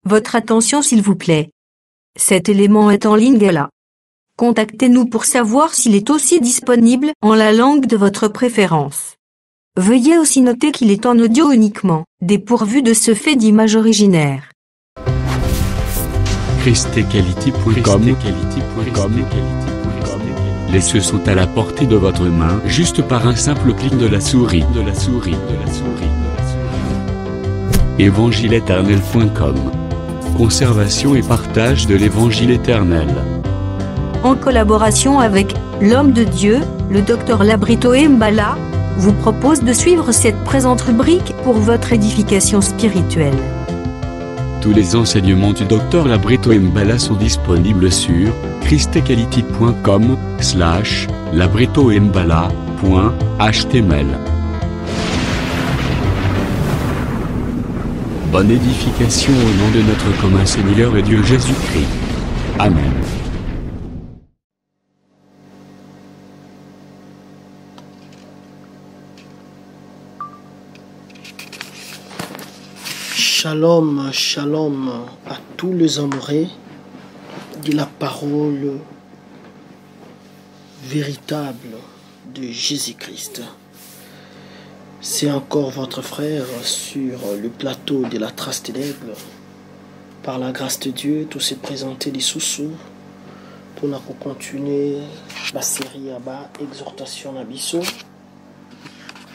Votre attention s'il vous plaît. Cet élément est en ligne là. Contactez-nous pour savoir s'il est aussi disponible en la langue de votre préférence. Veuillez aussi noter qu'il est en audio uniquement, dépourvu de ce fait d'image originaire. christequality.com. Les cieux sont à la portée de votre main, juste par un simple clic de la souris. Évangile-éternel.com. Conservation et partage de l'évangile éternel. En collaboration avec l'homme de Dieu, le Dr Labrito Mbala, vous propose de suivre cette présente rubrique pour votre édification spirituelle. Tous les enseignements du Dr Labrito Mbala sont disponibles sur christequality.com/labritombala.html. Bonne édification au nom de notre commun Seigneur et Dieu Jésus-Christ. Amen. Shalom, shalom à tous les amoureux de la parole véritable de Jésus-Christ. C'est encore votre frère sur le plateau de la Trace Ténèbres. Par la grâce de Dieu, tout s'est présenté les sous pour nous continuer la série à bas, exhortation à biso.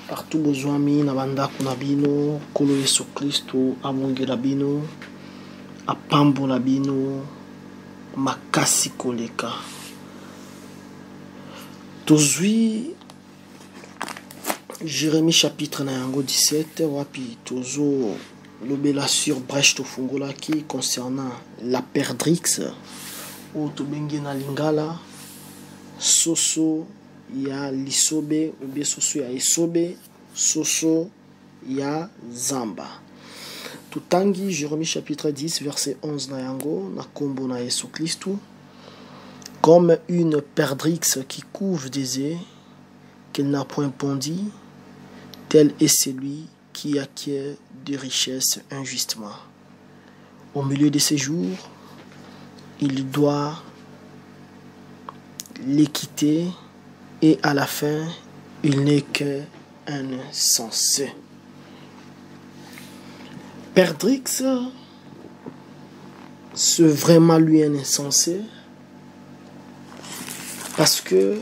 Partout besoin mi na banda kuna bino kolo Yesu Kristo abongela bino apambola bino makasi koleka tozwi Jérémie chapitre na yango 17 wapi tozo lobela sur brèche tofungolaki concernant la perdrix ou tobengi na lingala soso ya lisobe ou bien soso ya esobe soso ya zamba tutangi Jérémie chapitre 10 verset 11 na yango na kombo na Yesu Kristo comme une perdrix qui couve des œufs qu'elle n'a point pondu, tel est celui qui acquiert des richesses injustement. Au milieu de ses jours, il doit les quitter et à la fin, il n'est qu'un insensé. Perdrix, c'est vraiment lui un insensé parce que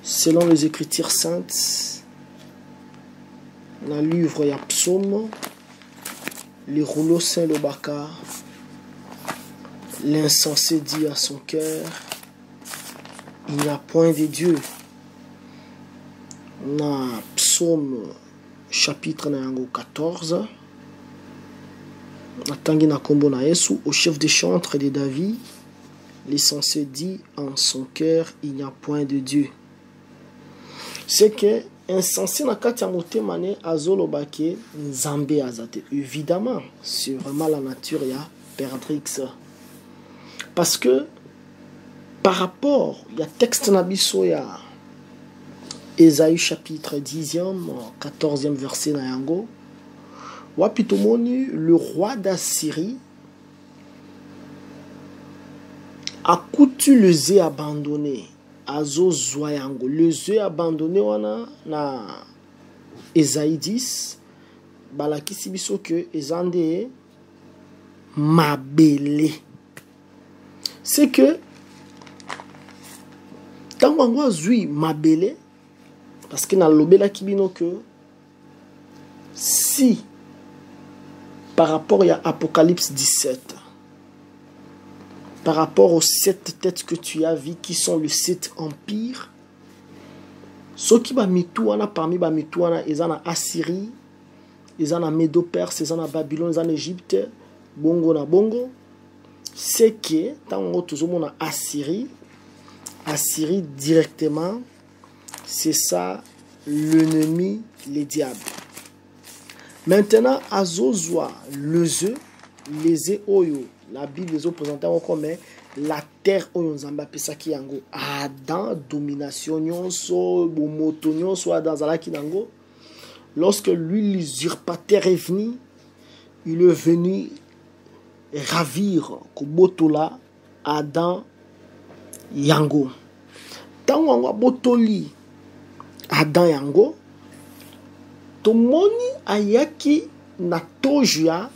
selon les Écritures saintes, dans le livre ya Psaume, les rouleaux saint le baka, l'insensé dit à son cœur, il n'y a point de Dieu. Dans Psaume chapitre 14, au chef des chantres de David, l'insensé dit en son cœur, il n'y a point de Dieu. C'est que insensé na kati ya motema ne azolobake nzambe azate. Évidemment, c'est vraiment la nature ya perdrix. Parce que par rapport, il y a texte na biso ya Ésaïe chapitre 10e, 14e verset na yango. Wapi tomoni le roi d'Assyrie a coutu les œufs abandonnés. Azo Zoyango. Les œufs abandonnés wana na Ésaïe 10. Balaki sibiso que ezande mabele. C'est que tant qu'on zui mabele parce que na lobela kibino que si par rapport à Apocalypse 17 par rapport aux 7 têtes que tu as vues, qui sont les 7 empires, ceux qui ba mitouana parmi ba mitouana, ils en a Assyrie, ils en a Médo-Perse, ils en a Babylone, ils en a Égypte, bongo na bongo, c'est que tant on a Assyrie, Assyrie directement, c'est ça l'ennemi, les diables. Maintenant, Azozwa, les œufs oyo. La Bible les a présentés comme la terre où nous avons appelé yango Adam domination nyonso bomoto nyonso Adam zalaki nango. Lorsque lui l'usurpateur est venu, il est venu ravir kobotola Adam yango. Tango yango botoli Adam yango, tomoni ayaki na toja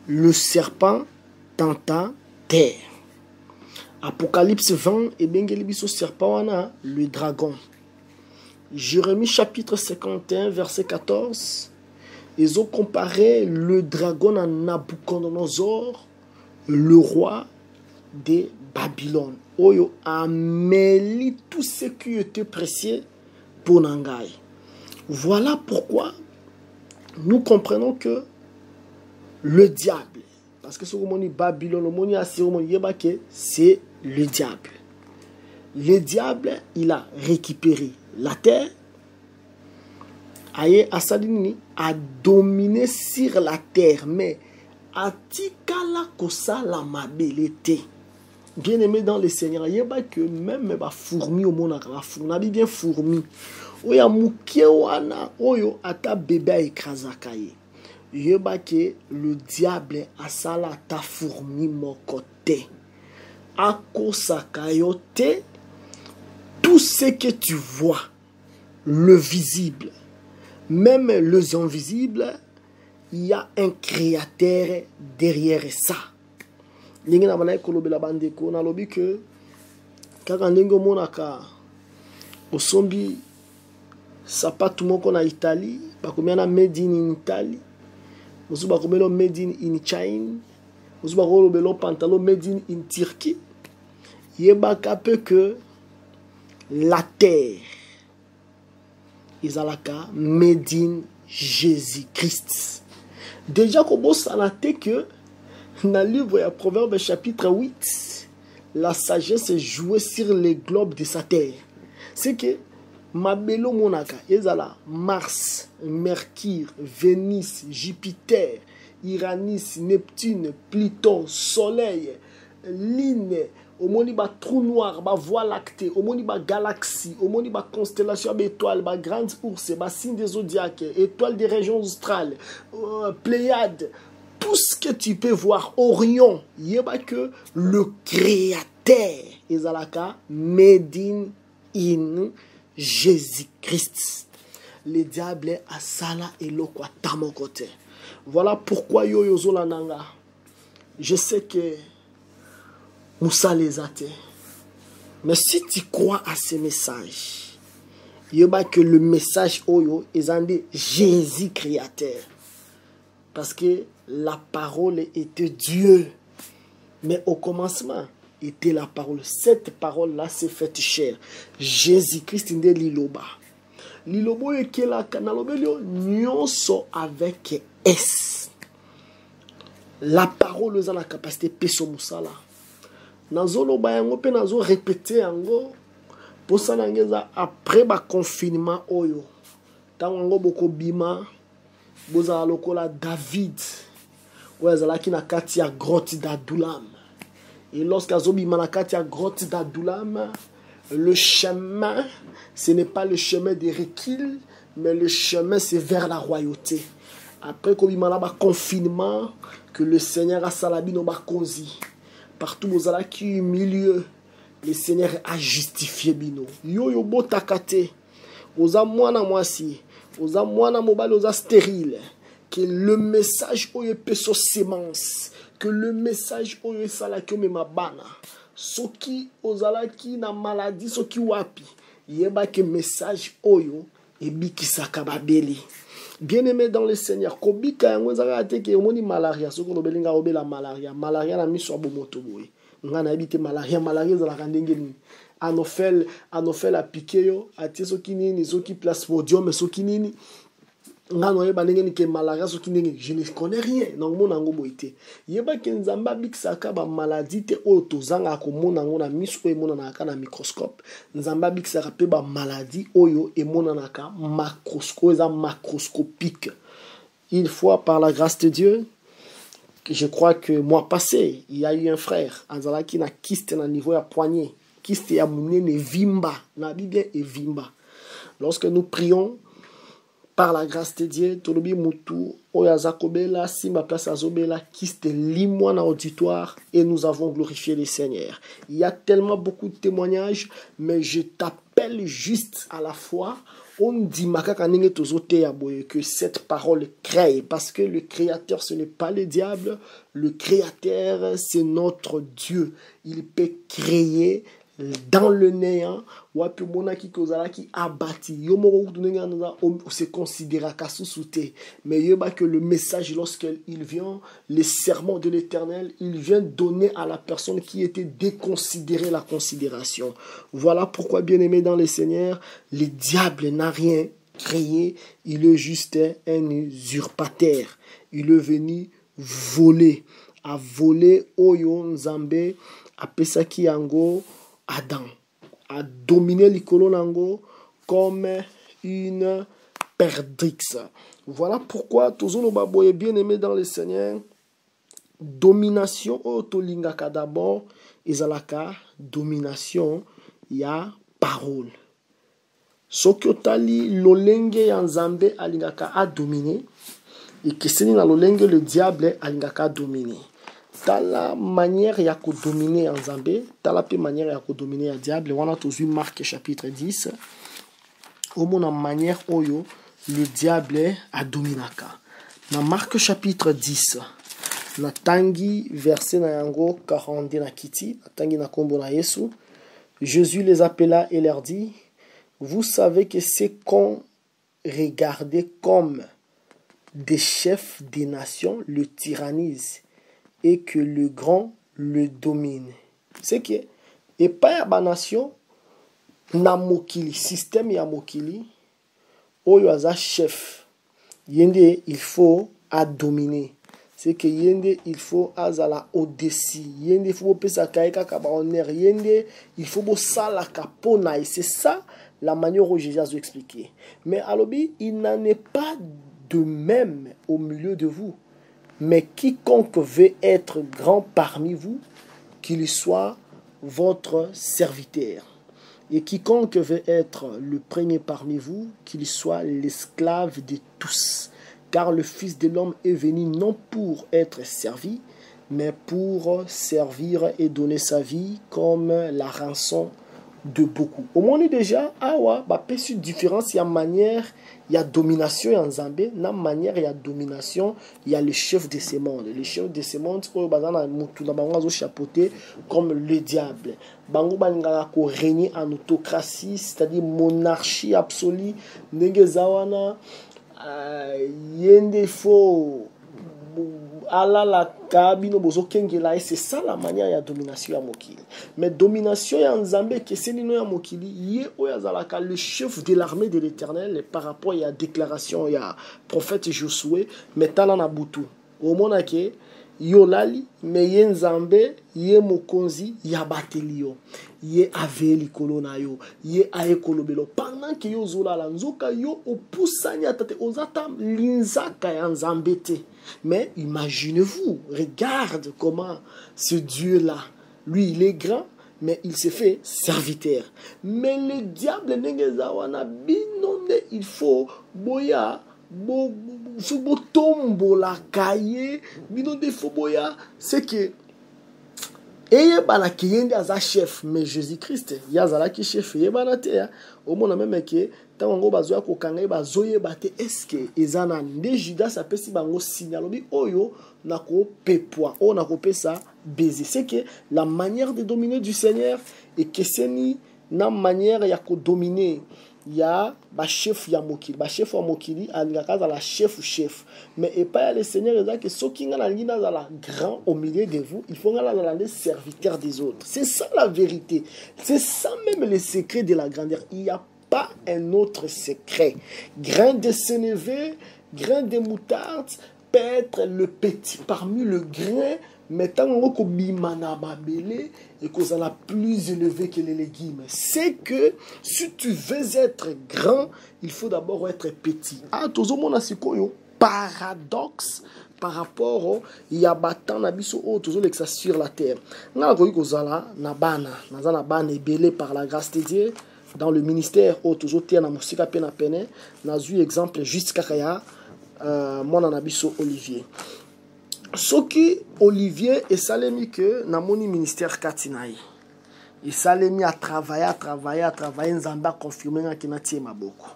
le serpent tenta terre. Apocalypse 20 et bengeli biso serpent wana le dragon. Jérémie chapitre 51 verset 14. Ils ont comparé le dragon à Nabucodonosor, le roi de Babylone. Oyo ameli tout ce qui était précieux pour Nangai. Voilà pourquoi nous comprenons que le diable, parce que ce que dit Babylone, c'est le diable. Le diable, il a récupéré la terre, a dominé sur la terre, mais atikala kosa la mabelete. Bien aimé dans le Seigneur, il y a que même les fourmis au monde, on a bien fourmis. Oya mukie wana oyo ata bébé ekrazakaye. Il y a que le diable a sala ta fourmi mokote. Akosakayote, tout ce que tu vois, le visible, même les invisibles, il y a un créateur derrière ça. Ndenge na bana kolobela bandeko na lobi que kaka ndenge monaka osombi sapatu moko na Italie bakomia na made in Italy, ozo bakomelo made in China, ozo bakolobelo pantalon made in Turquie. Yebaka peu que la terre izalaka made in Jésus-Christ. Déjà comme ça na te que dans le livre de Proverbes chapitre 8, la sagesse est jouée sur les globes de sa terre. C'est que Mabelo Monaka, ezala Mars, Mercure, Vénus, Jupiter, Uranus, Neptune, Pluton, Soleil, Lune, au moni ba trou noir, ba voie lactée, au moni ba galaxie, au moni ba constellation, ba étoile, ba grande ours, ba signe des zodiaques, étoile des régions australes, Pléiades. Tout ce que tu peux voir, Orion, il y a que le créateur, Ezalaka, made in Jésus-Christ. Le diable a sala et l'okwa tamokote. Voilà pourquoi yo yozola nanga. Je sais que Moussa les a te. Mais si tu crois à ce message, il y a que le message oyo est Jésus créateur. Parce que la parole était Dieu. Mais au commencement, était la parole. Cette parole-là s'est faite chair. Jésus-Christ nde liloba. Lilobo eke la kanalobelio nyonso avec S. La parole a la capacité peso musala. Nazoloba yango pe nazo répéter yango. Pour ça nangeza après ba confinement oyo. Tango boko bima boza lokola David. Ouazalaki na kati ya grotte d'Adulam. Et lorsqu'Azobi manakati ya grotte d'Adulam, le chemin, ce n'est pas le chemin des recul, mais le chemin c'est vers la royauté. Après qu'on a confinement, que le Seigneur a salabi no bakonzi. Partout bozalaki au milieu, le Seigneur a justifié bino. Yo yo botakate. Oza mwana mwasi, oza mwana mobile, oza stérile. Que le message oye peso semence, que le message oye salaki mema bana, soki ozalaki na maladie soki wapi, yeba que message oyo ebikisaka babeli. Bien-aimé dans le Seigneur, kobika yango zaka te ke omoni malaria, soko lobelinga obela malaria, malaria na miso abomoto boye. Ngana habite malaria za la ndenge ni. Anofel a piqué yo, atie soki nini, soki place podium, soki nini. Je ne connais rien. Yeba kenzamba bikisaka ba maladie te o tozanga ko monango na miso e monanaka na microscope. Nzamba bikisaka pe ba maladie oyo e monanaka macroscopique. Une fois par la grâce de Dieu, je crois que mois passé, il y a eu un frère Anzala qui na kyste na niveau ya poignet. Kyste ya munene vimba, na Bible et vimba. Lorsque nous prions par la grâce de Dieu, tolobi mutu, oyazakobela, si ma place azobela, kiste limwa na auditoire, et nous avons glorifié le Seigneur. Il y a tellement beaucoup de témoignages, mais je t'appelle juste à la fois, on dit que cette parole crée, parce que le Créateur, ce n'est pas le diable, le Créateur, c'est notre Dieu. Il peut créer dans le néant, wapi mona ki kozala ki abati yomoko kutunenga nza se considéra kasusute, mais yoba que le message lorsqu'il vient, le serment de l'Éternel, il vient donner à la personne qui était déconsidérée la considération. Voilà pourquoi, bien-aimé dans le Seigneur, le diable n'a rien créé, il est juste un usurpateur. Il est venu voler, à voler oyo nzambe apesaki yango Adam, a dominé l'icône nango comme une perdrix. Voilà pourquoi tous nos baboye bien aimés dans le Seigneur, domination otolingaka d'abord ezalaka domination ya parole. Soki otali lolenge ya nzambe alingaka a dominer et que c'est na lolenge le diable alingaka dominer. T'as la manière ya ko dominer en Zambé, t'as la manière ya ko dominer en diable. On a tous vu Marc chapitre 10. Au moins la manière oyo le diable a dominaka. Dans Marc chapitre 10, na tangi verset na yango 40 na kiti, na tangi na kombo na Yesu, Jésus les appela et leur dit: vous savez que c'est qu'on regardait comme des chefs des nations le tyrannisent et que le grand le domine. C'est que, et pas ya ba nation, na mokili, système ya mokili, oyo aza chef, yende il faut à dominer. C'est que yende il faut azala au-dessus, yende il faut pesa kaika ka ba honneur, yende il faut bo sala ka pona, et c'est ça la manière où Jésus a expliqué. Mais alobi, il n'en est pas de même au milieu de vous. Mais quiconque veut être grand parmi vous, qu'il soit votre serviteur. Et quiconque veut être le premier parmi vous, qu'il soit l'esclave de tous. Car le Fils de l'homme est venu non pour être servi, mais pour servir et donner sa vie comme la rançon de beaucoup. Au moins déjà, une différence, il y a manière, il y a domination en Zambie, il y a manière, il y a domination, il y a le chef de ces mondes. Le chef de ces mondes, chapeauté comme le diable. Bango balingaka ko régner en autocratie, c'est-à-dire monarchie absolue. Negezawana, yende fo ala la kabino bozo kengela, et c'est ça la manière ya domination ya mokili. Mais domination ya nzambe ke senino ya mokili ye oyazalaka le chef de l'armée de l'Éternel par rapport ya déclaration ya prophète Josué metala na butu omona ke yolali me ye nzambe ye mokonzi ya batelio ye aveli kolona yo ye aye kolobelo pendant que yo zolala nzoka yo opusanya tate ozata linzaka ya nzambe te. Mais imaginez-vous, regarde comment ce Dieu-là, lui il est grand, mais il s'est fait serviteur. Mais le diable nengezawana binonde il faut boya tombo la cahier binonde faut boya c'est que eye bana kiyende aza chef, mais Jésus-Christ yazala ki chef ye bana te ya au monde même que tango bazoya ko kanga bazoye bate eske ezana nde Judas apesi bango signalobi oyo nako pepwa o nako pesa baiser. C'est que la manière de dominer du Seigneur et que seni na manière ya ko dominer ya ba chef ya mokili ba chef ya mokili alingaka za la chef mais et pas le Seigneur est là que soki nga na lina za la grand au milieu de vous, il faut nga la les serviteurs des autres. C'est ça la vérité, c'est ça même le secret de la grandeur. Il y a pas un autre secret. Grain de sénévé, grain de moutarde peut être le petit parmi le grain, mais tant qu'on bimana babele et qu'on a la plus élevé que les légumes. C'est que si tu veux être grand, il faut d'abord être petit. Ah, tout le monde a ce paradoxe par rapport au yabatan nabiso o toujours l'exa sur la terre. Na koyi kozala na bana, na bana belé par la grâce de Dieu. dans le ministère où toujours tia na musika pe na pene na zu exemple juste kaka ya mwana na biso Olivier. Soki Olivier esalemi que na moni ministère katinaï. Esalemi à travailler nzamba confirmer nga ki na tie maboko.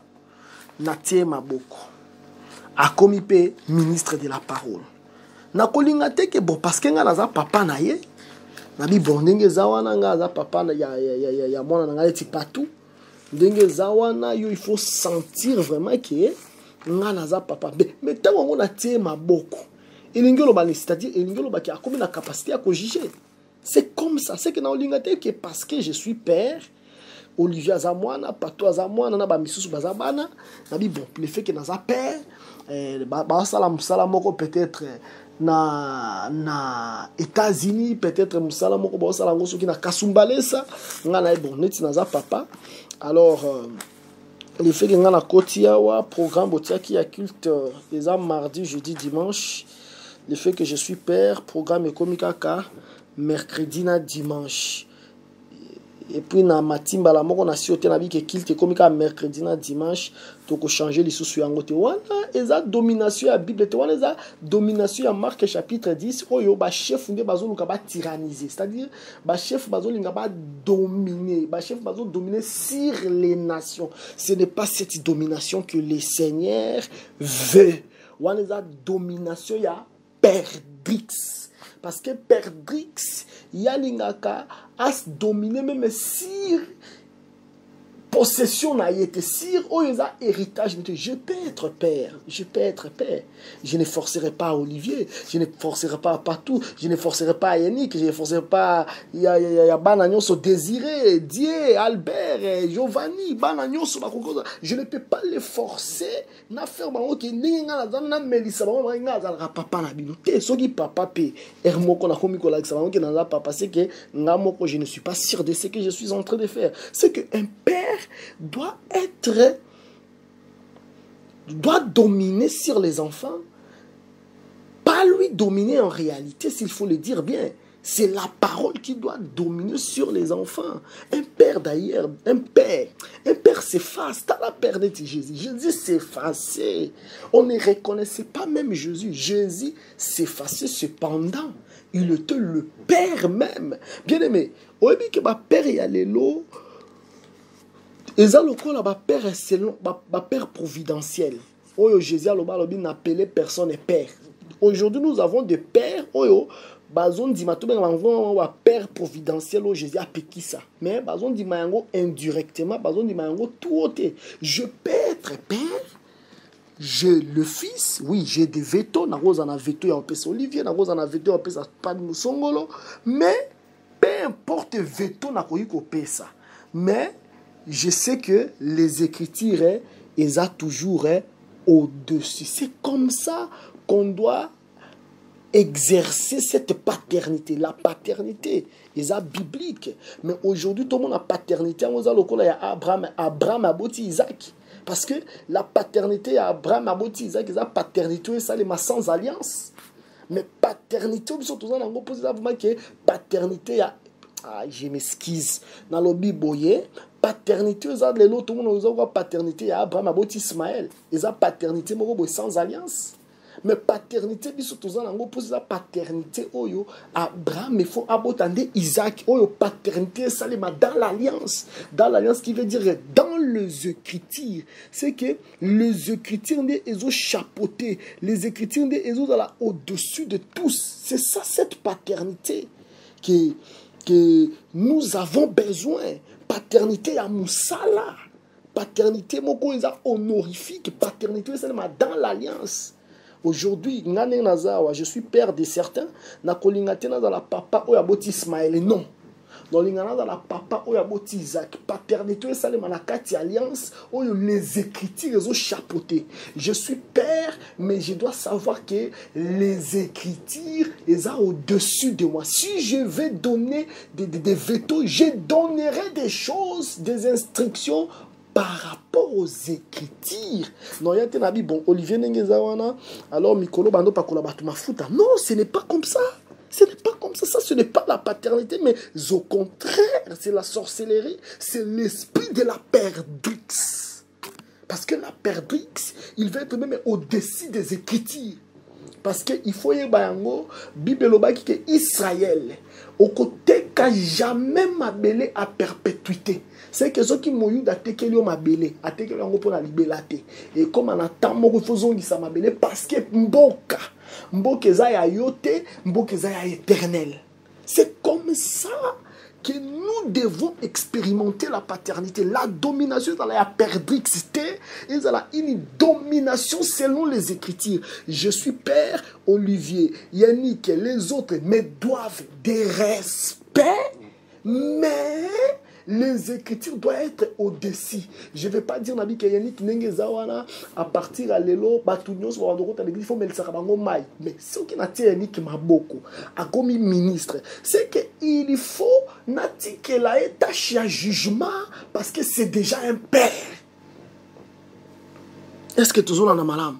Na tie maboko. Akomi pe ministre de la parole. Na kolinga te ke bon parce que nga naza papa na ye. Na bi bon ndenge zawana nga za papa na ya mwana na nga ti patou. Ndenge zawana yo il faut sentir vraiment que nga naza papa. Mais tant on a tie maboko. Elingelo bani c'est-à-dire elingelo ba ki akomi na capacité à juger. C'est comme ça, c'est que na olinga te que parce que je suis père Olivier Azamwana, Pato Azamwana, na ba misusu bazabana, na bi bon le fait que naza père ba sala moko peut-être na États-Unis, peut-être musala moko ba sala ngoso ki na Kasumbalesa, nga na bon neti naza papa. Alors le fait que nga na kotiawa programme botia ki ya culte les âmes mardi, jeudi, dimanche. Le fait que je suis père, programme ekomikaka mercredi na dimanche. Et puis na matimba la moko na siote na bi ke kilte komika mercredi na dimanche to ko changer les sous yango te wana eza domination ya Bible te wana eza domination ya Marc chapitre 10 oyo ba chef nde bazoluka ba tyranniser, c'est-à-dire ba chef bazolinga ba dominer, ba chef bazo dominer sur les nations. Ce n'est pas cette domination que le Seigneur veut. Wana eza domination ya Perdrix. Parce que Perdrix, Yalingaka a dominé même sur possession na yete, sur oyoza héritage. Je peux être père, je peux être père. Je ne forcerai pas Olivier, je ne forcerai pas Patou, je ne forcerai pas Yannick, je ne forcerai pas Banagnon so Désiré, Dieu, Albert, Giovanni, Banagnon so bakokoza. Je ne peux pas les forcer na faire bango ki ninga na melisa bango nga za papa na bino. Te soki papa pe ermoko na komi ko la bango ki na papa c'est que nga moko je ne suis pas sûr de ce que je suis en train de faire. C'est que un père doit dominer sur les enfants, pas lui dominer en réalité, s'il faut le dire bien. C'est la parole qui doit dominer sur les enfants. Un père d'ailleurs, un père s'efface. T'as la père de Jésus. Jésus s'effaçait. On ne reconnaissait pas même Jésus. Jésus s'effaçait cependant. Il était le père même. Bien aimé, on dit que ma père y a l'élo. Et ça, le père selon père providentiel. Oyo Jésus n'appelait personne père. Aujourd'hui, nous avons des pères. Oyo bazon di mato ben wa père providentiel au Jésus a péki ça. Mais bazon di mayango indirectement, bazon di mayango tout. Je peux être père. J'ai le fils, oui, j'ai des vétos. Na rose en a veto ya opesa Olivier, na rose en a veto ya opesa pas de Musongolo. Mais peu importe veto na koyi ko pesa. Mais je sais que les Écritures, ils ont toujours au-dessus. C'est comme ça qu'on doit exercer cette paternité. La paternité, ils ont biblique. Mais aujourd'hui, tout le monde a paternité. On a Abraham a boti Isaac. Parce que la paternité à Abraham a boti Isaac, ils ont paternité, ça les sans alliance. Mais paternité, paternité à... Ah, je m'excuse. Dans le Bible, paternité, tout le monde a paternité à Abraham, à Ismaël. Ils ont paternité sans alliance. Mais paternité, la paternité, Abraham, il faut abotender Isaac. Paternité, ça dans l'alliance. Dans l'alliance qui veut dire dans les Écritures. C'est que les Écritures, ils ont chapeauté. Les Écritures, ils ont au-dessus de tous. C'est ça, cette paternité que nous avons besoin. Paternité à Moussala. Paternité, honorifique. Paternité, c'est dans l'alliance. Aujourd'hui, je suis père de certains. Na kolingate na la papa oya boti Ismaël. Non. Dans l'ingana dans la papa oya boti Isaac. Paternité, c'est la kati alliance. Oyo les Écritures ils ont chapeauté. Je suis père, mais je dois savoir que les Écritures ils sont au-dessus de moi. Si je vais donner des vétos, je donnerai des choses, des instructions par rapport aux Écritures. Non, il y a un ami, bon, Olivier Nengezawana, alors Mikolo Bando Pakola Batuma Futa. Non, ce n'est pas comme ça. Ce n'est pas comme comme ça, ce n'est pas la paternité, mais au contraire, c'est la sorcellerie, c'est l'esprit de la perdrix. Parce que la perdrix, il va être même au-dessus des Écritures. Parce qu'il faut y avoir Bible qui est Israël. Au côté qu'a jamais m'abelé à perpétuité. C'est que ceux qui m'ont eu d'attaquer l'homme m'abelé, attaquer l'homme pour la liberté. Et comme on attend, il faut que ça m'abelé parce que Mboka za yote, Mboka za éternel. C'est comme ça que nous devons expérimenter la paternité. La domination dans la perdrixité, et dans une domination selon les Écritures. Je suis père, Olivier, Yannick et les autres me doivent des respects, mais les Écritures doivent être au-dessus. Je ne vais pas dire Nabi que Yannick Nengezawana à partir à l'élo, Batunios, il faut mettre ça mai. Mais ce qui n'a pas Yannick Maboko, a comme ministre, c'est qu'il faut n'ati que la tâche à jugement parce que c'est déjà un père. Est-ce que toujours en a malam?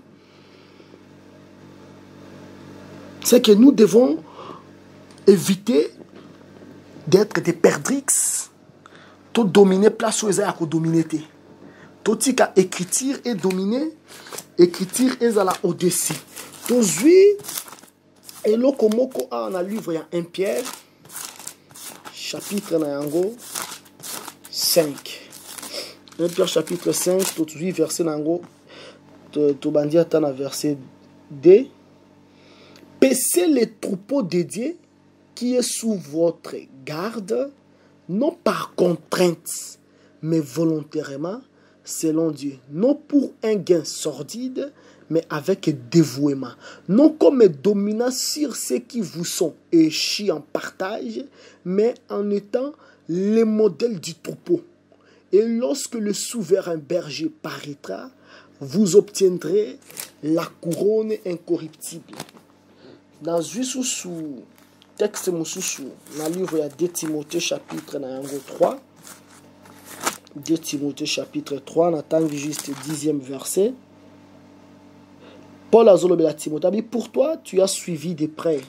C'est que nous devons éviter d'être des perdrix. Tout dominer place où ils ont dominé. Tout ce qui a écriture et dominer, écriture et à la au-dessus. Aujourd'hui, et le komoko a un livre, il y a 1 Pierre, chapitre 5. 1 Pierre chapitre 5, tout de suite verset nango, tout bandia tana verset 2. Paissez les troupeaux dédiés qui est sous votre garde, non par contrainte, mais volontairement, selon Dieu. Non pour un gain sordide, mais avec dévouement. Non comme dominant sur ceux qui vous sont échis en partage, mais en étant les modèles du troupeau. Et lorsque le souverain berger paraîtra, vous obtiendrez la couronne incorruptible. Dans sous texte Moussoussou, dans le livre, il y a 2 Timothée chapitre 3. 2 Timothée chapitre 3, on attend juste le 10e verset. Paul a dit à Timothée, pour toi, tu as suivi de près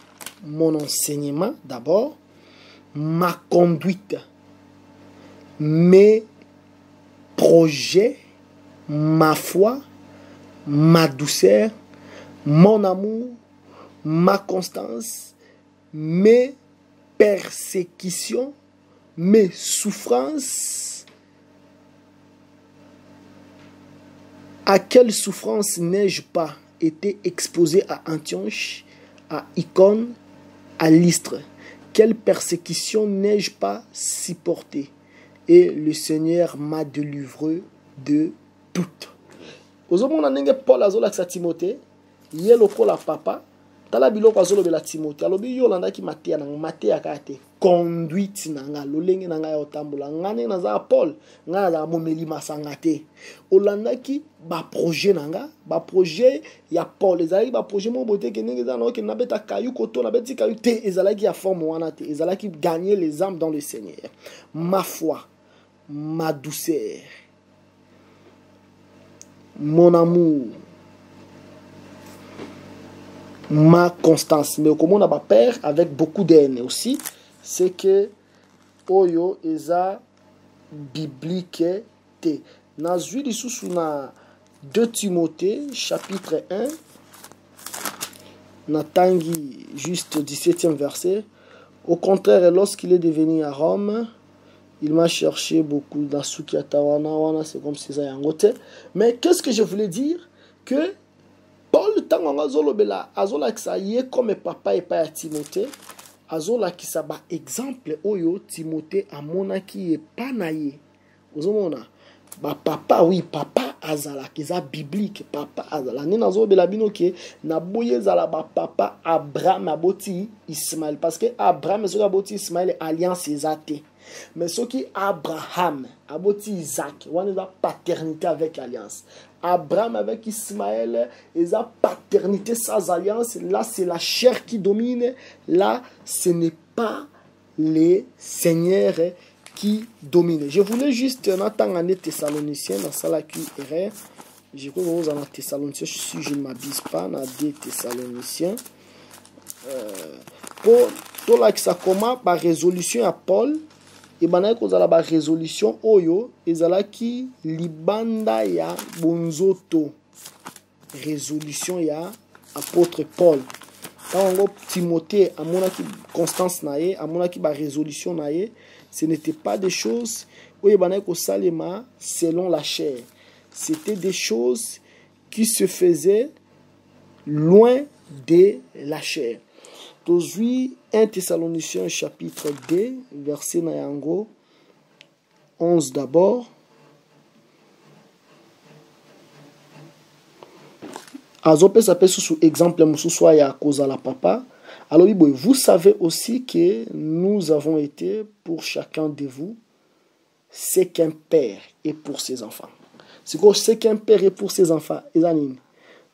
mon enseignement d'abord, ma conduite, mes projets, ma foi, ma douceur, mon amour, ma constance, mes persécutions, mes souffrances. À quelle souffrance n'ai-je pas été exposé à Antioche, à Icône, à Lystre? Quelle persécution n'ai-je pas supporté? Et le Seigneur m'a délivré de toutes. Aujourd'hui, on a Paul Azola à Timothée, yeloko la papa. Tala biloko azolobe la Timothée alobi yo landa ki matea na matea kate conduite nanga lolenge nanga ya otambola ngane na za Paul ngana za momeli masanga te olanda ki ba projet nanga ba projet ya Paul ezali ba projet mo bote ke ndenge za na ke na beta kayu koto na beti kayu te ezalaki ya forme wana te ezalaki gagner les âmes dans le Seigneur. Ma foi, ma douceur, mon amour, ma constance. Mais comme on a pas peur avec beaucoup d'aine aussi, c'est que oyo eza biblique te. Na zui sous na 2 Timothée chapitre 1 na tangi juste 17e verset. Au contraire, lorsqu'il est devenu à Rome, il m'a cherché beaucoup dans Sukiatawana, wana c'est comme si ça yangote. Mais qu'est-ce que je voulais dire que Paul tango azolobela azola kisaye comme papa et pas Timothée azola kisaba exemple oyo Timothée amonaki e panaye ozomona ba papa oui papa azala kiza biblique papa azala ni nazobela bino ke na boye zala ba papa Abraham aboti Ismaël parce que Abraham so aboti Ismaël alliance ezate. Mais ce qui Abraham aboti Isaac, on a la paternité avec alliance. Abraham avec Ismaël, ils ont paternité sans alliance. Là, c'est la chair qui domine. Là, ce n'est pas les seigneurs qui dominent. Je voulais juste entendre les Thessaloniciens dans ça qui erreur. Je crois que vous en Thessaloniciens, si je ne m'abuse pas, dans des Thessaloniciens. Pour tolakisa koma ba résolution ya Paul ebandaki kozala ba résolution oyo ezalaki libanda ya bonzoto. Résolution ya apôtre Paul. Quand Timothée amonaki constance na ye, amonaki ba résolution na ye, ce n'était pas des choses oyo ebandaki kosalema selon la chair. C'était des choses qui se faisaient loin de la chair. Aujourd'hui, 1 Thessaloniciens chapitre 2, verset Nayango 11 d'abord. Azope s'appelle sous exemple Moussoua ya Kozala Papa. Alors, vous savez aussi que nous avons été pour chacun de vous ce qu'un père est pour ses enfants. C'est quoi ce qu'un père est pour ses enfants?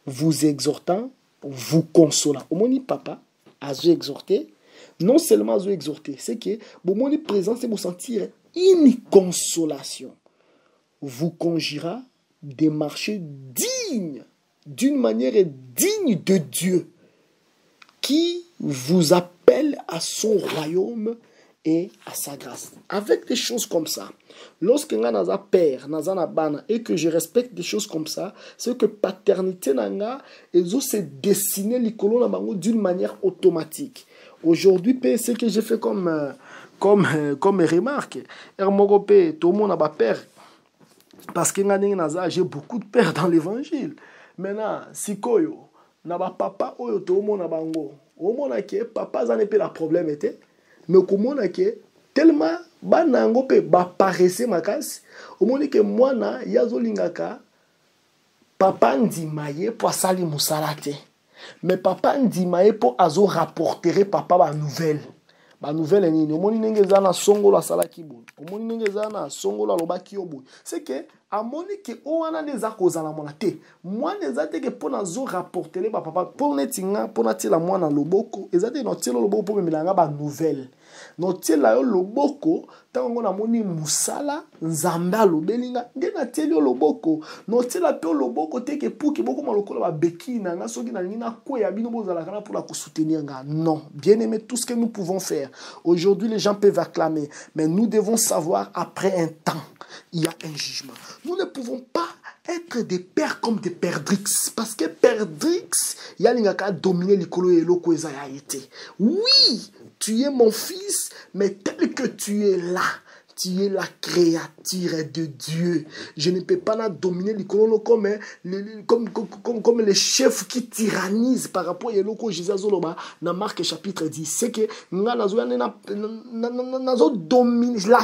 Vous exhortant, vous consolant. Au moins, papa a exhorté. Non seulement à exhorter, c'est que bon mon présence c'est pour sentir une consolation. Vous conjura de marcher digne, d'une manière digne de Dieu, qui vous appelle à son royaume et à sa grâce. Avec des choses comme ça, lorsque naza père, naza na bana, et que je respecte des choses comme ça, c'est que paternité nanga, elles ont se dessiner l'icône na bango d'une manière automatique. Aujourd'hui, ce que j'ai fait comme remarque, tout le monde a père, parce que j'ai beaucoup de pères dans l'évangile. Maintenant, si koyo, na ba papa oyo tout le monde a bango, au monde que papa ça n'est pas le problème était. Mais comment que tellement banango pe ba paresse makasi au monde que mwana yazo lingaka papa ndimaye po asali musalate mais papa ndimaye po azo rapporter papa ba nouvelle nini au monde nenge zana songolo asala kibu au monde nenge zana songolo alobaki obu c'est que amoni ke owana neza kozala mona te mwana ezate ke pona zo rapporter ba papa pona tinga pona tila mwana loboko ezate no tilo loboko po milanga ba nouvelle no tila yo loboko tango na moni musala nzambe alobelinga ngena telo loboko no tila pe loboko te ke pour ke boko malokola ba beki na nga soki na ngina ko ya bino bozala kana pour la soutenir nga non bien aimé tout ce que nous pouvons faire aujourd'hui les gens peuvent acclamer mais nous devons savoir après un temps il y a un jugement. Nous ne pouvons pas être des pères comme des perdrix. Parce que perdrix, il y a l'ingaka dominer l'écolo et l'oko été. Oui, tu es mon fils, mais tel que tu es là, tu es la créature de Dieu. Je ne peux pas la dominer l'écolo comme les chefs qui tyrannisent par rapport à l'oko Jésus Zoloba dans Marc chapitre 10. C'est que la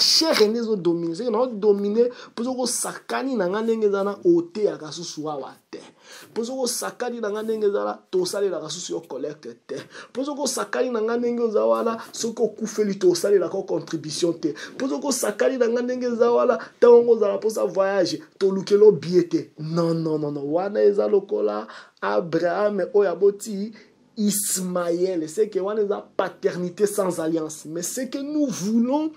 chair est dominée. C'est que nous dominer pour que sakani nanga nengezana ote akasusuwa wate. Pour que sakani nanga nengezana tosale la kasusu yo collecte te. Pour que sakani nanga nengezawala soko kufeli tosale la contribution te. Pour que sakani nanga nengezawala tango za posa voyage to lukelo biete. Non. Wana eza lokola Abraham oyaboti Ismaël, c'est que on a la paternité sans alliance. Mais c'est que nous voulons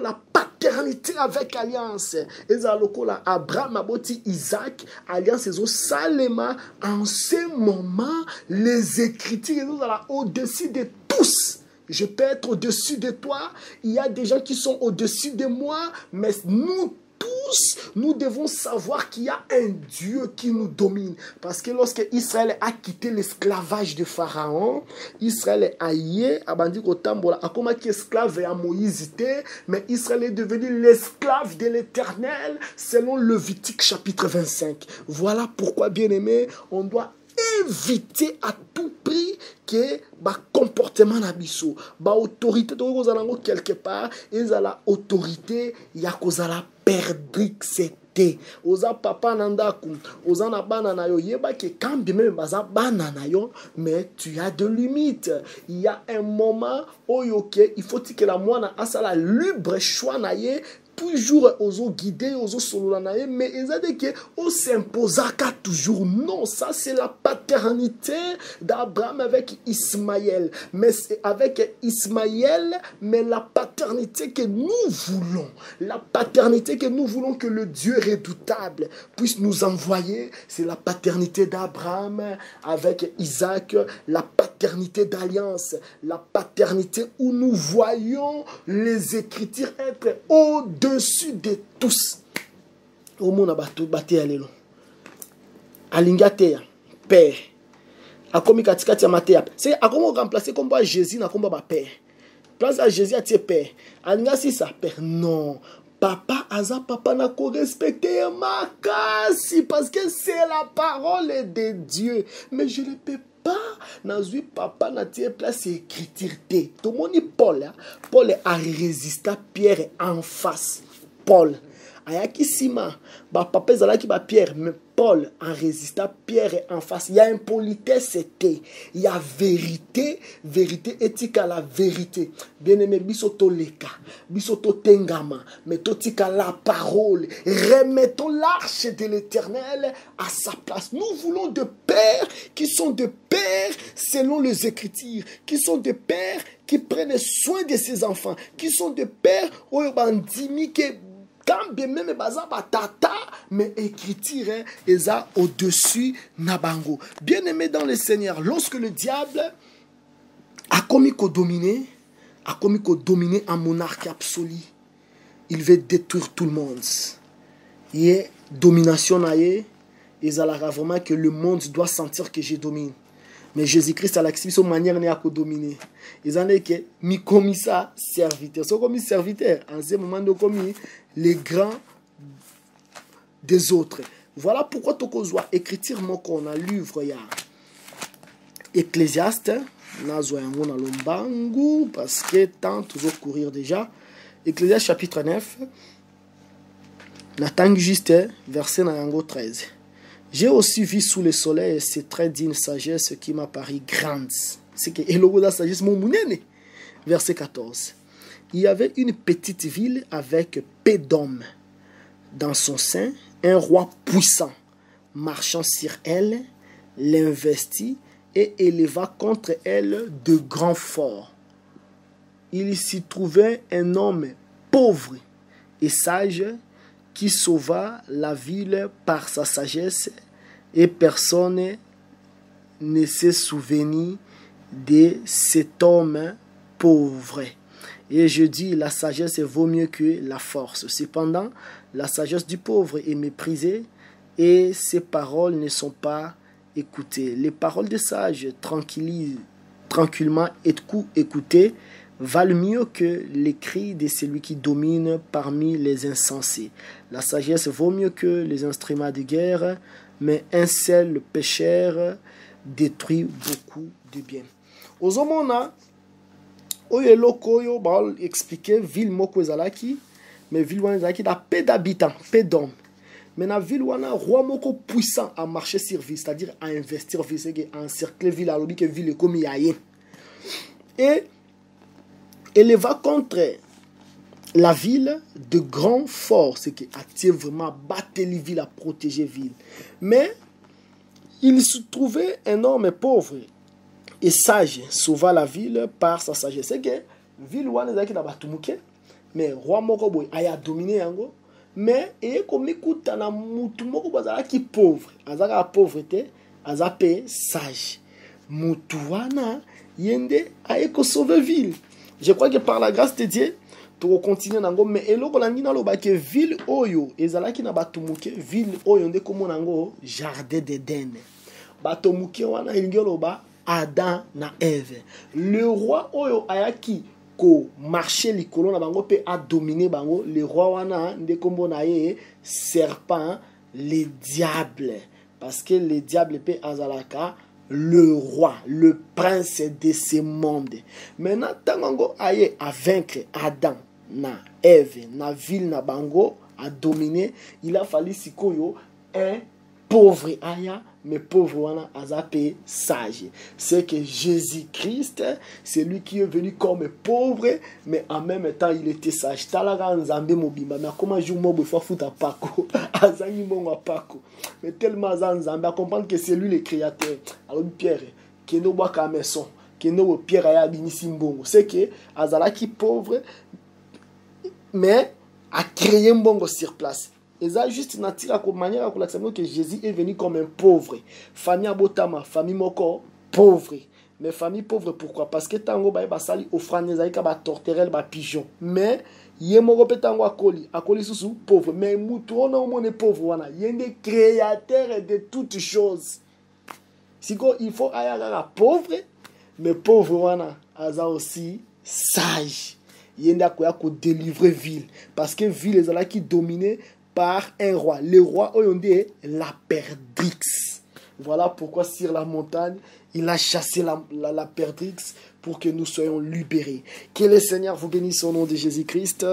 la paternité avec alliance. Et ça, Abraham aboti Isaac, alliance et Salema. En ce moment, les Écritures sont au-dessus de tous. Je peux être au-dessus de toi. Il y a des gens qui sont au-dessus de moi, mais nous tous, nous devons savoir qu'il y a un Dieu qui nous domine. Parce que lorsque Israël a quitté l'esclavage de Pharaon, Israël a yé, abandi kotambola, a comme qui esclave à Moïse, mais Israël est devenu l'esclave de l'Éternel selon Lévitique chapitre 25. Voilà pourquoi, bien-aimé, on doit éviter à tout prix que ba comportement nabiso ba autorité to kozala quelque part ezala autorité ya kozala perdrixité oza papa nandaku oza na bana na yo yeba ke kambi même baza bana na yo mais tu as de limites. Il y a un moment oyoke il faut que la mwana asala libre choix na ye toujours ozo guidé, ozo sololanaye, mais ils ont dit que on s'imposaka toujours. Non, ça c'est la paternité d'Abraham avec Ismaël. Mais c'est avec Ismaël, mais la paternité que nous voulons, la paternité que nous voulons que le Dieu redoutable puisse nous envoyer, c'est la paternité d'Abraham avec Isaac, la paternité d'alliance, la paternité où nous voyons les Écritures être au-dessus de tous. Au monde a battu alelo. Alingate père. A komi katikati ya mateya. C'est a comment remplacer comme Jésus na comme père. Place à Jésus a tie père. Alinga si ça père non. Papa aza papa na ko respecter makasi parce que c'est la parole de Dieu. Mais je ne peux pas nazui papa na tie place écriture. Tout le monde Paul, Paul a résisté à Pierre en face. Paul ayaki sima ba papa zalaki ba Pierre, mais Paul a résisté à Pierre en face. Il y a impolitesse, c'était. Il y a vérité, vérité éthique à la vérité. Bien-aimé, bisoto leka, bisoto tengama, metotika la parole. Remettons l'arche de l'Éternel à sa place. Nous voulons de pères qui sont de pères selon les Écritures, qui sont de pères qui prennent soin de ses enfants, qui sont de pères où quand bien même baza batata, mais écriture eza au-dessus nabango. Bien aimé dans le Seigneur, lorsque le diable a commis qu'au dominer, en monarque absolu, il veut détruire tout le monde. Et domination naie, ezalaka vraiment que le monde doit sentir que je domine. Mais Jésus-Christ a l'accepté son manière n'est à dominer. Ils en ont que mi commis ça serviteur. So commis serviteur en ce moment de commis les grands des autres. Voilà pourquoi tokozwa écriture moko na livre ya Ecclésiaste nazwa yango na lombangu parce que tant toujours courir déjà. Ecclésiaste chapitre 9 na tang juste verset na yango 13. J'ai aussi vu sous le soleil ces traits d'une sagesse qui m'a paru grande. C'est que Elogo la sagesse mon mounene. Verset 14. Il y avait une petite ville avec peu d'hommes. Dans son sein, un roi puissant, marchant sur elle, l'investit et éleva contre elle de grands forts. Il s'y trouvait un homme pauvre et sage qui sauva la ville par sa sagesse et personne ne s'est souvenu de cet homme pauvre. Et je dis, la sagesse vaut mieux que la force. Cependant, la sagesse du pauvre est méprisée et ses paroles ne sont pas écoutées. Les paroles des sages tranquillement écoutées valent mieux que les cris de celui qui domine parmi les insensés. La sagesse vaut mieux que les instruments de guerre, mais un seul pécheur détruit beaucoup de bien. Ozomona, oyo eloko oyo ba expliquer ville moko ezalaki, mais ville wana ezalaki da peu d'habitants, peu d'hommes. Mais na ville wana roi moko puissant a marché sur ville, c'est-à-dire à investir ville, c'est à encercler ville, à l'objet que ville comme yaye. Et elle va contre la ville de grands forts, ce qui attire vraiment battre les villes, à protéger ville. Mais il se trouvait un homme pauvre et sage, sauva la ville par sa sagesse. C'est que ville wana ezaki na batumuke, mais roi moko boy aya dominé yango, mais et comme ikuta na mutu moko bazalaki pauvre, azaka pauvreté, azape sage. Mutu wana yende aiko sauver ville. Je crois que par la grâce de Dieu, tu vas continuer nango, mais eloko langi na loba que ville oyo ezalaki na batumuke, ville oyo nde komo nango jardin d'Éden. Batumuke wana elingi loba Adam na Ève. Le roi oyo ayaki ko marcher likolo na bango pe a dominer bango, le roi wana nde kombo na ye serpent, le diable, parce que le diable pe azalaka le roi, le prince de ce monde. Maintenant, tango aye à vaincre Adam na Ève na ville na bango, à dominer, il a fallu sikoyo un pauvre aya mais pauvre wana azape sage. C'est que Jésus-Christ, c'est lui qui est venu comme pauvre, mais en même temps il était sage. Talaga nzambe mobimba, mais comment jour mobo faut foutre pako, azangi monga pako. Mais tellement nzambe à comprendre que c'est lui le créateur. Alors Pierre, qui no bois ka maison, qui no Pierre aya binisi mbongo. C'est que azala qui pauvre, mais a créé un bongo sur place. Et ça juste natira comme manière que Jésus est venu comme un pauvre. Famille abotama, famille moko pauvre. Mais famille pauvre pourquoi? Parce que tango ba sali offrande zaika ba torterelle ba pigeon. Mais yé moko petango akoli susu pauvre. Mais mutu on a mon pauvre wana. Yende créateur de toutes choses. Siko il faut ayagara pauvre, mais pauvre wana aza aussi sage. Yende akoya ko délivrer ville parce que ville est là qui dominée par un roi. Le roi Oyonde la perdrix. Voilà pourquoi sur la montagne, il a chassé la perdrix pour que nous soyons libérés. Que le Seigneur vous bénisse au nom de Jésus-Christ.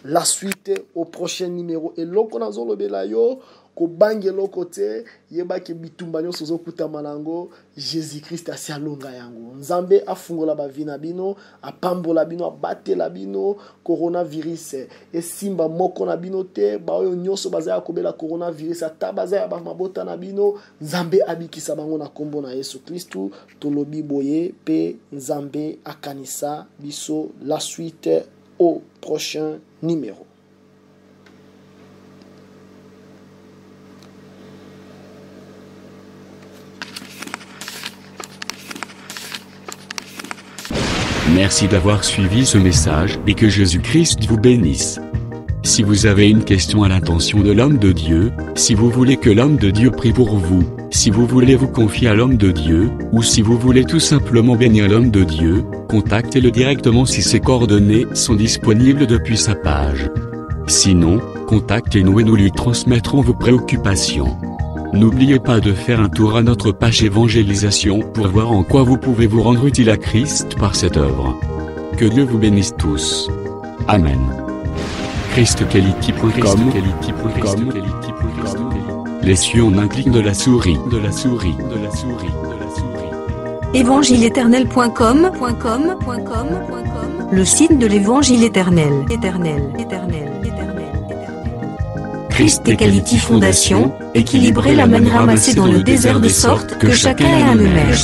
La suite au prochain numéro. Et l'okonazo le belayo. Ko bangelo côté yeba ke bitumbanyo sozo kuta manango Jésus-Christ asi alonga yango nzambe afungola ba vina bino apambola bino abate la bino coronavirus et simba moko na bino te ba oyo nyoso bazaya kobela coronavirus ata bazaya ba mabota na bino nzambe abikisa bango na kombo na Yesu Kristu tolobi boye pe nzambe akanisa biso. La suite au prochain numéro. Merci d'avoir suivi ce message et que Jésus-Christ vous bénisse. Si vous avez une question à l'intention de l'homme de Dieu, si vous voulez que l'homme de Dieu prie pour vous, si vous voulez vous confier à l'homme de Dieu, ou si vous voulez tout simplement bénir l'homme de Dieu, contactez-le directement si ses coordonnées sont disponibles depuis sa page. Sinon, contactez-nous et nous lui transmettrons vos préoccupations. N'oubliez pas de faire un tour à notre page évangélisation pour voir en quoi vous pouvez vous rendre utile à Christ par cette œuvre. Que Dieu vous bénisse tous. Amen. ChristQuality.com. Les cieux en un clic de la souris. Évangile-éternel.com. Le site de l'évangile éternel. Christ et Quality Fondation, équilibrer la manne ramassée dans le désert de sorte que chacun ait un numère.